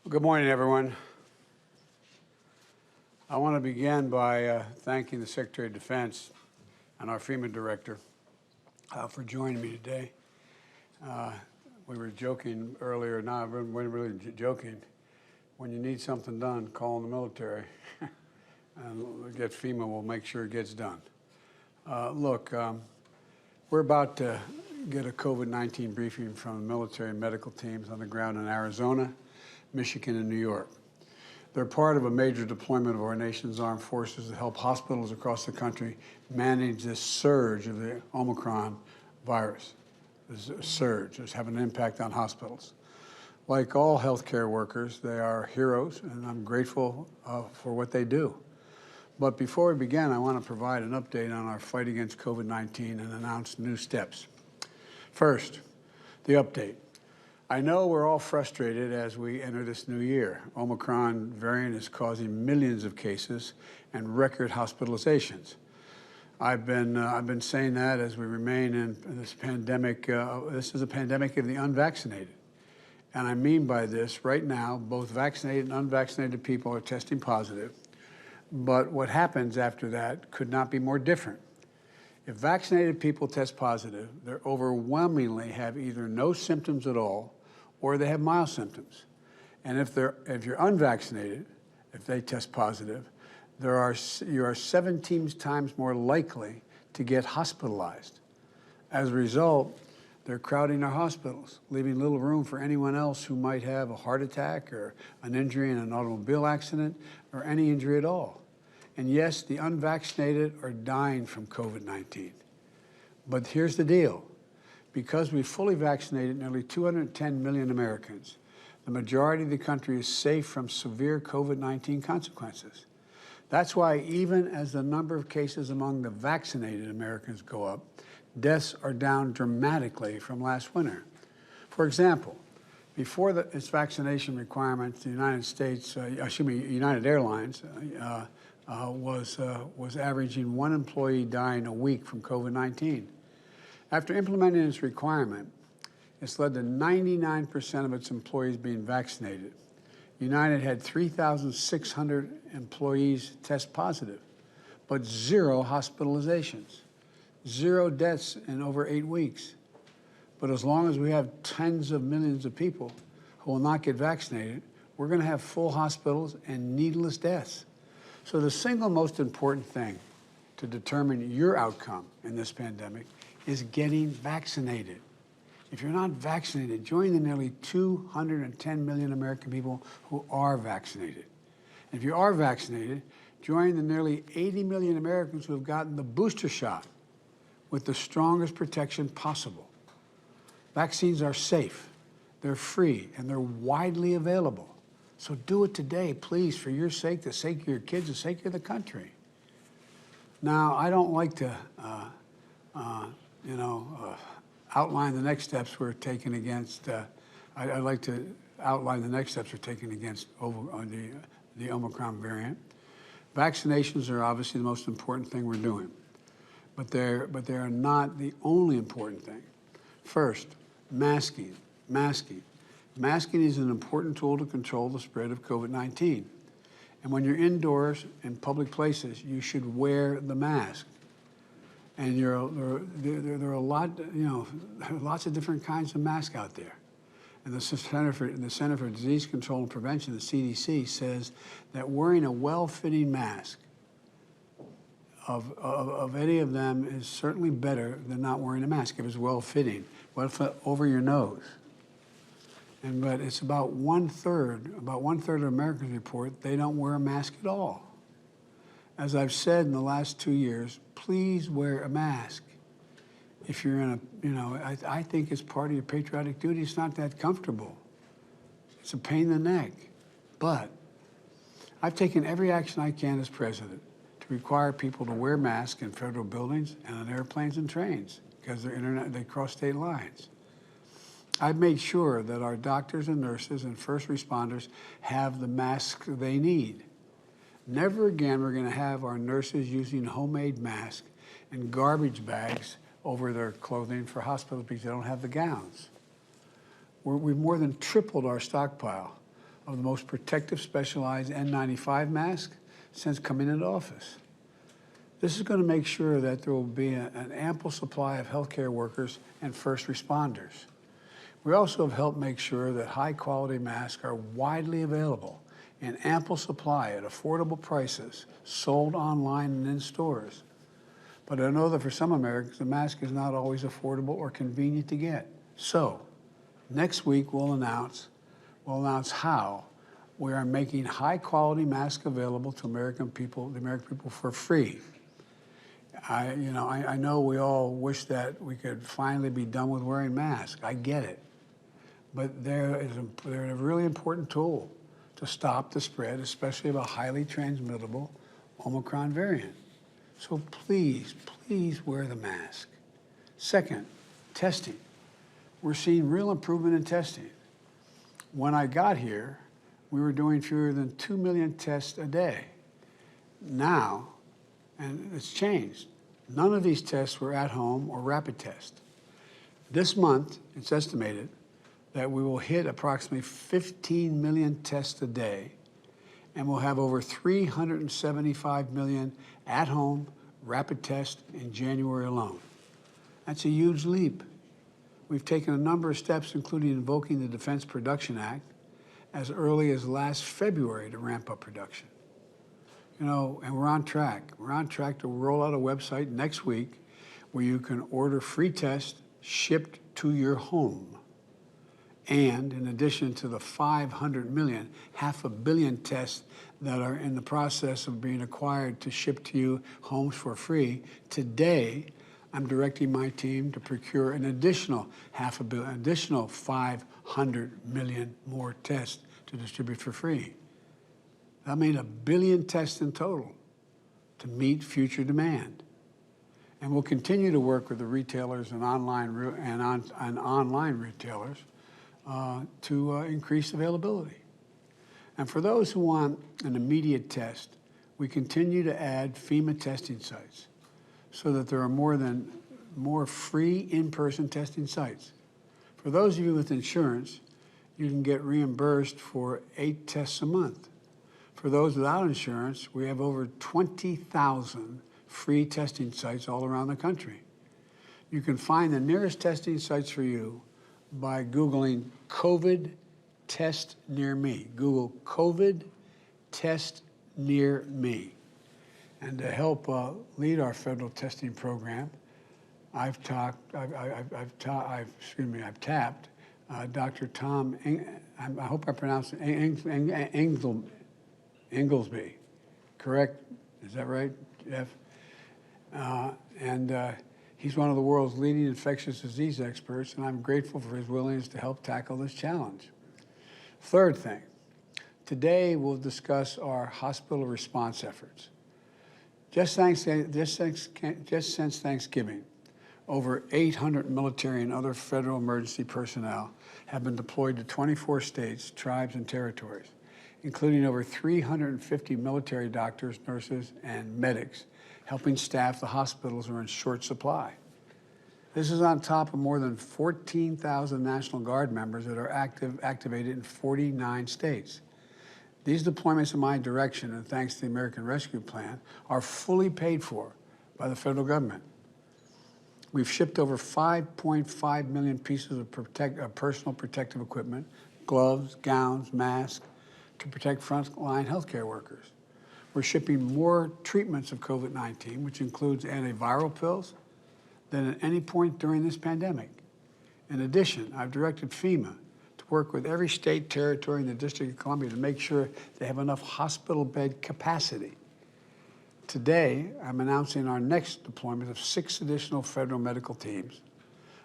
Well, good morning, everyone. I want to begin by thanking the Secretary of Defense and our FEMA director for joining me today. We were joking earlier, we're really joking. When you need something done, call in the military and get FEMA will make sure it gets done. Look, we're about to get a COVID-19 briefing from the military and medical teams on the ground in Arizona, Michigan, and New York. They're part of a major deployment of our nation's armed forces to help hospitals across the country manage this surge of the Omicron virus. This surge is having an impact on hospitals. Like all healthcare workers, they are heroes, and I'm grateful for what they do. But before we begin, I want to provide an update on our fight against COVID-19 and announce new steps. First, the update. I know we're all frustrated as we enter this new year. Omicron variant is causing millions of cases and record hospitalizations. I've been saying that as we remain in this pandemic. This is a pandemic of the unvaccinated. And I mean by this, right now, both vaccinated and unvaccinated people are testing positive. But what happens after that could not be more different. If vaccinated people test positive, they overwhelmingly have either no symptoms at all or they have mild symptoms. And if you're unvaccinated, if they test positive, you are 17 times more likely to get hospitalized. As a result, they're crowding our hospitals, leaving little room for anyone else who might have a heart attack or an injury in an automobile accident or any injury at all. And yes, the unvaccinated are dying from COVID-19. But here's the deal. Because we fully vaccinated nearly 210 million Americans, the majority of the country is safe from severe COVID-19 consequences. That's why even as the number of cases among the vaccinated Americans go up, deaths are down dramatically from last winter. For example, before its vaccination requirements, the United Airlines was averaging one employee dying a week from COVID-19. After implementing its requirement, it's led to 99% of its employees being vaccinated. United had 3,600 employees test positive, but 0 hospitalizations, 0 deaths in over 8 weeks. But as long as we have tens of millions of people who will not get vaccinated, we're going to have full hospitals and needless deaths. So the single most important thing to determine your outcome in this pandemic is getting vaccinated. If you're not vaccinated, join the nearly 210 million American people who are vaccinated. And if you are vaccinated, join the nearly 80 million Americans who have gotten the booster shot with the strongest protection possible. Vaccines are safe, they're free, and they're widely available. So do it today, please, for your sake, the sake of your kids, the sake of the country. Now, I don't like to, outline the next steps we're taking against. I'd like to outline the next steps we're taking against the Omicron variant. Vaccinations are obviously the most important thing we're doing, but they are not the only important thing. First, masking. Masking is an important tool to control the spread of COVID-19. And when you're indoors in public places, you should wear the mask. And there are a lot, lots of different kinds of masks out there. And the Center for Disease Control and Prevention, the CDC, says that wearing a well-fitting mask of any of them is certainly better than not wearing a mask if it's well-fitting. What if over your nose? But it's about one third of Americans report they don't wear a mask at all. As I've said in the last 2 years, please wear a mask. If you're in I think it's part of your patriotic duty. It's not that comfortable. It's a pain in the neck. But I've taken every action I can as president to require people to wear masks in federal buildings and on airplanes and trains because they cross state lines. I've made sure that our doctors and nurses and first responders have the masks they need. Never again we're going to have our nurses using homemade masks and garbage bags over their clothing for hospitals because they don't have the gowns. We've more than tripled our stockpile of the most protective specialized N95 masks since coming into office. This is going to make sure that there will be an ample supply of healthcare workers and first responders. We also have helped make sure that high-quality masks are widely available in ample supply at affordable prices, sold online and in stores. But I know that for some Americans, the mask is not always affordable or convenient to get. So, next week we'll announce how we are making high-quality masks available to the American people for free. I know we all wish that we could finally be done with wearing masks. I get it. But they're a really important tool to stop the spread, especially of a highly transmittable Omicron variant. So please, please wear the mask. Second, testing. We're seeing real improvement in testing. When I got here, we were doing fewer than 2 million tests a day. Now, and it's changed, none of these tests were at home or rapid tests. This month, it's estimated that we will hit approximately 15 million tests a day, and we'll have over 375 million at-home rapid tests in January alone. That's a huge leap. We've taken a number of steps, including invoking the Defense Production Act as early as last February to ramp up production. And we're on track. We're on track to roll out a website next week where you can order free tests shipped to your home. And in addition to the 500 million, 500 million tests that are in the process of being acquired to ship to you homes for free, today I'm directing my team to procure an additional 500 million more tests to distribute for free. That means 1 billion tests in total to meet future demand. And we'll continue to work with the retailers and online retailers to increase availability. And for those who want an immediate test, we continue to add FEMA testing sites so that there are more free in-person testing sites. For those of you with insurance, you can get reimbursed for 8 tests a month. For those without insurance, we have over 20,000 free testing sites all around the country. You can find the nearest testing sites for you by Googling COVID test near me. Google COVID test near me. And to help lead our federal testing program, I've tapped Dr. Tom, I hope I pronounced it, Inglesby, correct? Is that right, Jeff? He's one of the world's leading infectious disease experts, and I'm grateful for his willingness to help tackle this challenge. Third thing, today we'll discuss our hospital response efforts. Just since Thanksgiving, over 800 military and other federal emergency personnel have been deployed to 24 states, tribes, and territories, including over 350 military doctors, nurses, and medics, helping staff the hospitals are in short supply. This is on top of more than 14,000 National Guard members that are activated in 49 states. These deployments in my direction, and thanks to the American Rescue Plan, are fully paid for by the federal government. We've shipped over 5.5 million pieces of personal protective equipment, gloves, gowns, masks, to protect frontline healthcare workers. We're shipping more treatments of COVID-19, which includes antiviral pills, than at any point during this pandemic. In addition, I've directed FEMA to work with every state, territory, and the District of Columbia to make sure they have enough hospital bed capacity. Today, I'm announcing our next deployment of 6 additional federal medical teams,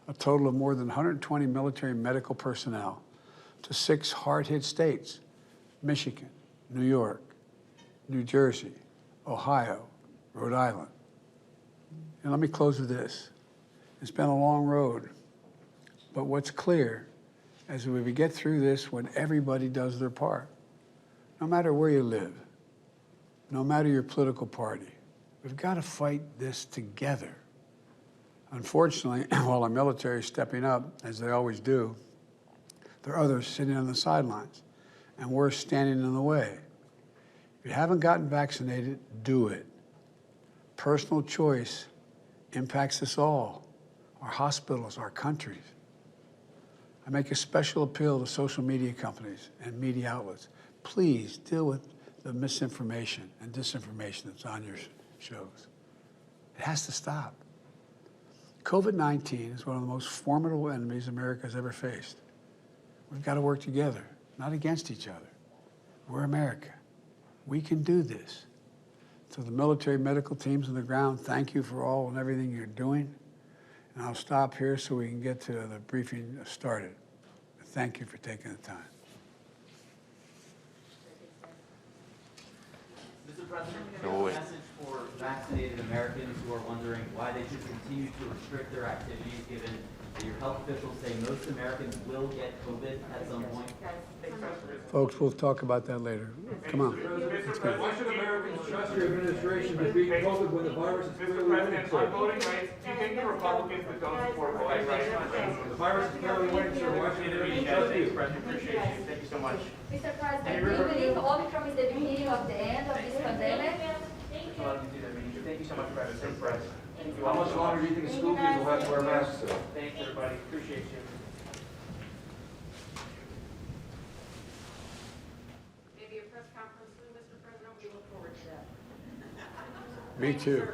a total of more than 120 military medical personnel, to 6 hard-hit states: Michigan, New York, New Jersey, Ohio, Rhode Island. And let me close with this. It's been a long road, but what's clear is that we get through this when everybody does their part. No matter where you live, no matter your political party, we've got to fight this together. Unfortunately, while our military is stepping up, as they always do, there are others sitting on the sidelines. and we're standing in the way. If you haven't gotten vaccinated, do it. Personal choice impacts us all, our hospitals, our countries. I make a special appeal to social media companies and media outlets. Please deal with the misinformation and disinformation that's on your shows. It has to stop. COVID-19 is one of the most formidable enemies America has ever faced. We've got to work together, not against each other. We're America. We can do this. So the military medical teams on the ground, thank you for all and everything you're doing. And I'll stop here so we can get to the briefing started. Thank you for taking the time. Mr. President, we have a message for vaccinated Americans who are wondering why they should continue to restrict their activities, given that your health officials say most Americans will get COVID at some point. Folks, we'll talk about that later. Come on. Why should Americans trust your administration to beat COVID when the virus is clearly winning? On voting rights, do you think the Republicans would don't support voting rights? The virus is clearly winning, sir. Why should Americans trust you? Appreciate you. Thank you so much. Mr. President, do you believe Omicron is the beginning of the end of this pandemic? Thank you so much, President. Thank you. How much longer do you think school kids will have to wear masks? Thanks, everybody. Appreciate you. Maybe a press conference soon, Mr. President, we look forward to that. Me too.